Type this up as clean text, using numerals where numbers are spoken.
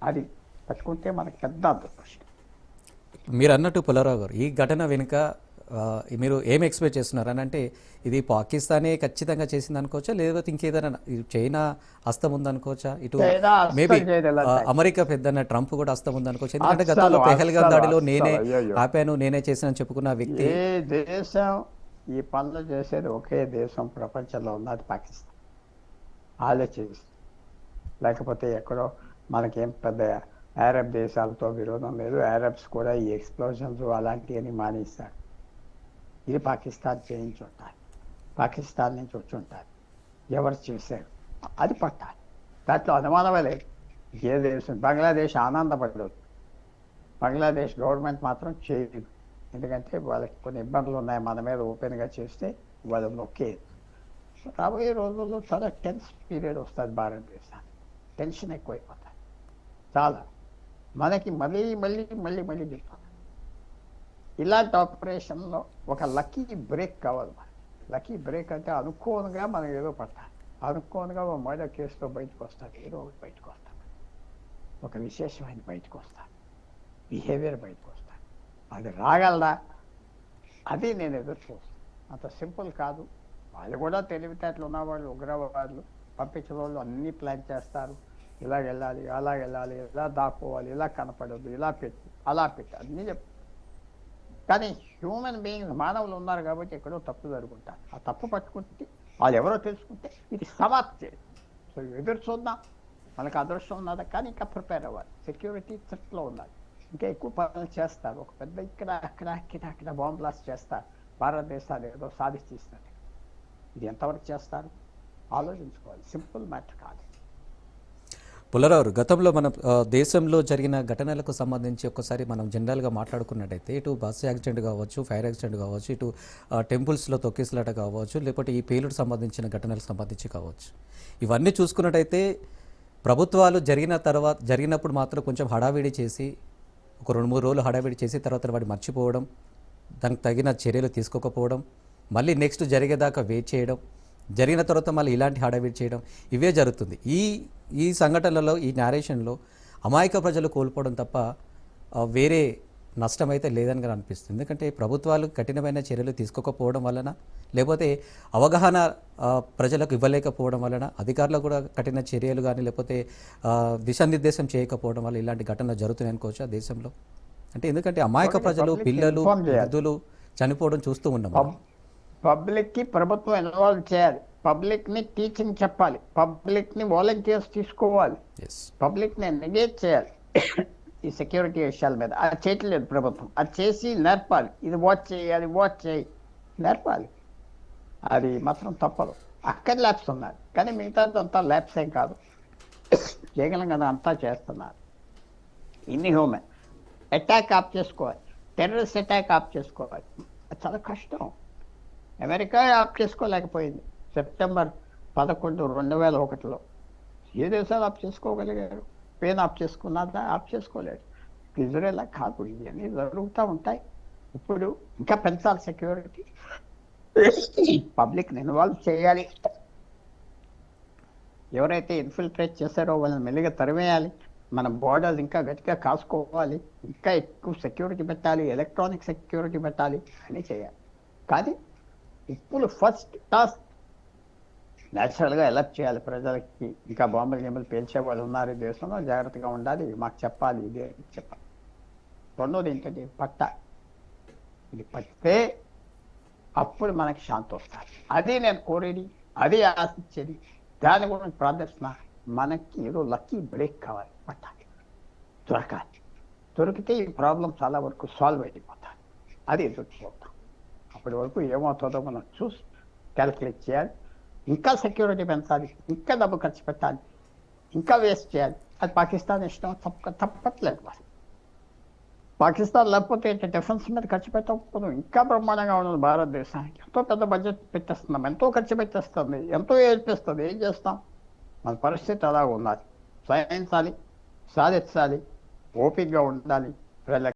అది పట్టుకుంటే మనకు పెద్ద అదృష్టం. మీరు అన్నట్టు పుల్లారావు గారు, ఈ ఘటన వెనుక మీరు ఏం ఎక్స్పెక్ట్ చేస్తున్నారు అని అంటే, ఇది పాకిస్తానే ఖచ్చితంగా చేసింది అనుకోవచ్చా, లేకపోతే ఇంకేదైనా చైనా హస్తం ఉందనుకోవచ్చా? ఇటు చైనా మేబీ అస్సలు చేయలేదు. అమెరికా పెద్దన్న ట్రంప్ కూడా హస్తం ఉందనుకోవచ్చు. ఎందుకంటే అస్సలు గతంలో పెహల్గాం అస్సలు దాడిలో నేనే అస్సలు అయ్యయ్యో, ఆపాను, నేనే చేశానని చెప్పుకున్న వ్యక్తి. ఏ దేశం ఈ పనులు చేసేది ఒకే దేశం ప్రపంచంలో ఉన్నది పాకిస్తాన్. ఆలోచిస్తుంది. లేకపోతే ఎక్కడో మనకేం పెద్ద అరబ్ దేశాలతో విరోధం లేదు. అరబ్స్ కూడా ఈ ఎక్స్ప్లోజన్స్ అలాంటివన్నీ మానేస్తారు. ఇది పాకిస్తాన్ చేయించి ఉంటారు, పాకిస్తాన్ నుంచి వచ్చి ఉంటారు. ఎవరు చేశారు అది పట్టాలి, దాంట్లో అనుమానమే లేదు. ఏ దేశం బంగ్లాదేశ్ ఆనందపడదు, బంగ్లాదేశ్ గవర్నమెంట్ మాత్రం చేయదు. ఎందుకంటే వాళ్ళకి కొన్ని ఇబ్బందులు ఉన్నాయి, మన మీద ఓపెన్గా చేస్తే వాళ్ళు నొక్కేది. రాబోయే రోజుల్లో చాలా టెన్స్ పీరియడ్ వస్తుంది భారతదేశానికి. టెన్షన్ ఎక్కువైపోతుంది చాలా. మనకి మళ్ళీ మళ్ళీ మళ్ళీ మళ్ళీ చెప్తాను, ఇలాంటి ఆపరేషన్లో ఒక లక్కీ బ్రేక్ కావాలి మనకి. లక్కీ బ్రేక్ అంటే అనుకోనుగా మనం ఏదో పట్టాలి, అనుకోనుగా ఒక మర్డర్ కేసులో బయటకు వస్తుంది, ఏదో ఒకటి బయటకు వస్తాం, ఒక విశేషమైన బయటకు వస్తాను, బిహేవియర్ బయటకు వస్తాను. అది రాగలరా, అది నేను ఎదురు చూస్తాను. అంత సింపుల్ కాదు. వాళ్ళు కూడా తెలివితేటలు ఉన్నవాళ్ళు, ఉగ్రవాదులు పంపించిన వాళ్ళు అన్నీ ప్లాన్ చేస్తారు. ఇలా వెళ్ళాలి, అలా వెళ్ళాలి, ఇలా దాక్కోవాలి, ఇలా కనపడద్దు, ఇలా పెట్టి అలా పెట్టి అన్నీ చెప్తారు. కానీ హ్యూమన్ బీయింగ్స్, మానవులు ఉన్నారు కాబట్టి ఎక్కడో తప్పు జరుగుంటారు. ఆ తప్పు పట్టుకుంటే వాళ్ళు ఎవరో తెలుసుకుంటే ఇది సమాప్తి చేయాలి. సో ఎదురు చూద్దాం, మనకు అదృష్టం ఉన్నదా, కానీ ఇంకా ప్రిపేర్ అవ్వాలి. సెక్యూరిటీ థ్రెట్లో ఉండాలి. ఇంకా ఎక్కువ పనులు చేస్తారు. ఒక పెద్ద ఇక్కడ అక్కడ అక్కడ అక్కడ బాంబ్ బ్లాస్ట్ చేస్తారు. భారతదేశాలు ఏదో సాధిస్తారు. ఇది ఎంతవరకు చేస్తారు ఆలోచించుకోవాలి. సింపుల్ మ్యాటర్ కాదు. పుల్లారావు, గతంలో మన దేశంలో జరిగిన ఘటనలకు సంబంధించి ఒక్కసారి మనం జనరల్గా మాట్లాడుకున్నట్టయితే, ఇటు బస్సు యాక్సిడెంట్ కావచ్చు, ఫైర్ యాక్సిడెంట్ కావచ్చు, ఇటు టెంపుల్స్లో తొక్కిసలాట కావచ్చు, లేకపోతే ఈ పేలుడు సంబంధించిన ఘటనలకు సంబంధించి కావచ్చు, ఇవన్నీ చూసుకున్నట్టయితే ప్రభుత్వాలు జరిగినప్పుడు మాత్రం కొంచెం హడావిడి చేసి, ఒక 2-3 రోజులు హడావిడి చేసి తర్వాత వాడి మర్చిపోవడం, దానికి తగిన చర్యలు తీసుకోకపోవడం, మళ్ళీ నెక్స్ట్ జరిగేదాకా వెయిట్ చేయడం, జరిగిన తర్వాత మళ్ళీ ఇలాంటి హడావిడి చేయడం, ఇవే జరుగుతుంది. ఈ సంఘటనలలో, ఈ నేరేషన్లో అమాయక ప్రజలు కోల్పోవడం తప్ప వేరే నష్టమైతే లేదని అనిపిస్తుంది. ఎందుకంటే ప్రభుత్వాలు కఠినమైన చర్యలు తీసుకోకపోవడం వలన, లేకపోతే అవగాహన ప్రజలకు ఇవ్వలేకపోవడం వలన, అధికారులు కూడా కఠిన చర్యలు కానీ లేకపోతే దిశానిర్దేశం చేయకపోవడం వల్ల ఇలాంటి ఘటనలు జరుగుతున్నాయి అనుకోవచ్చా దేశంలో? అంటే ఎందుకంటే అమాయక ప్రజలు, పిల్లలు, వృద్ధులు చనిపోవడం చూస్తూ ఉన్నాం. పబ్లిక్కి ప్రభుత్వం ఇన్వాల్వ్ చేయాలి, పబ్లిక్ని టీచింగ్ చెప్పాలి, పబ్లిక్ని వాలంటీర్స్ తీసుకోవాలి, పబ్లిక్ని ఎంగేజ్ చేయాలి ఈ సెక్యూరిటీ విషయాల మీద. అది చేయట్లేదు ప్రభుత్వం. అది చేసి నేర్పాలి. ఇది వాచ్ చేయి, అది వాచ్ చేయి, నేర్పాలి. అది మాత్రం తప్పదు. అక్కడ ల్యాబ్స్ ఉన్నారు, కానీ మిగతాదంతా ల్యాబ్స్ ఏం కాదు, చేయగలం కదా, అంతా చేస్తున్నారు. ఇన్ని హ్యూమన్ అటాక్ ఆఫ్ చేసుకోవాలి, టెర్రరిస్ట్ అటాక్ ఆఫ్ చేసుకోవాలి. అది చాలా కష్టం. అమెరికా ఆఫ్ చేసుకోలేకపోయింది సెప్టెంబర్ 11, 2001లో. ఏ దేశాలు ఆఫ్ చేసుకోగలిగారు? స్పెయిన్ ఆఫ్ చేసుకున్నదా? ఆఫ్ చేసుకోలేదు. ఇజ్రాయెల్ కాదు. ఇవన్నీ జరుగుతూ ఉంటాయి. ఇప్పుడు ఇంకా పెంచాలి సెక్యూరిటీ, పబ్లిక్ని ఇన్వాల్వ్ చేయాలి. ఎవరైతే ఇన్ఫిల్ట్రేట్ చేశారో వాళ్ళని మెల్లిగా తరిమేయాలి. మన బోర్డర్స్ ఇంకా గట్టిగా కాసుకోవాలి, ఇంకా ఎక్కువ సెక్యూరిటీ పెట్టాలి, ఎలక్ట్రానిక్ సెక్యూరిటీ పెట్టాలి, అన్నీ చేయాలి. కానీ ఇప్పుడు ఫస్ట్ టాస్క్ న్యాచురల్గా ఎలర్ట్ చేయాలి ప్రజలకి. ఇంకా బాంబులు గేములు పేల్చే వాళ్ళు ఉన్నారు ఈ దేశంలో, జాగ్రత్తగా ఉండాలి, మాకు చెప్పాలి, ఇదే చెప్పాలి. రెండోది ఏంటంటే పట్ట. ఇది పట్టే అప్పుడు మనకి శాంతి వస్తుంది. అది నేను కోరేది, అది ఆశించేది, దాని గురించి ప్రార్థిస్తున్నా. మనకి ఏదో లక్కీ బ్రేక్ కావాలి, పట్టాలి, దొరకాలి. దొరికితే ఈ ప్రాబ్లం చాలా వరకు సాల్వ్ అయిపోతుంది. అది ఎదురు చూద్దాం. అప్పటి వరకు ఏమవుతుందో మనం చూసి క్యాలిక్యులేట్ చేయాలి. ఇంకా సెక్యూరిటీ పెంచాలి, ఇంకా డబ్బు ఖర్చు పెట్టాలి, ఇంకా వేస్ట్ చేయాలి. అది పాకిస్తాన్ ఇష్టం, తప్పట్లేదు. మరి పాకిస్తాన్ లేకపోతే డిఫెన్స్ మీద ఖర్చు పెట్టకపోతే ఇంకా బ్రహ్మాండంగా ఉన్నది భారతదేశానికి. ఎంతో పెద్ద బడ్జెట్ పెట్టేస్తున్నాం, ఎంతో ఖర్చు పెట్టేస్తుంది, ఎంతో ఏర్పిస్తుంది. ఏం చేస్తాం? మన పరిస్థితి అలా ఉండాలి. సహించాలి, సాధించాలి, ఓపికగా ఉండాలి.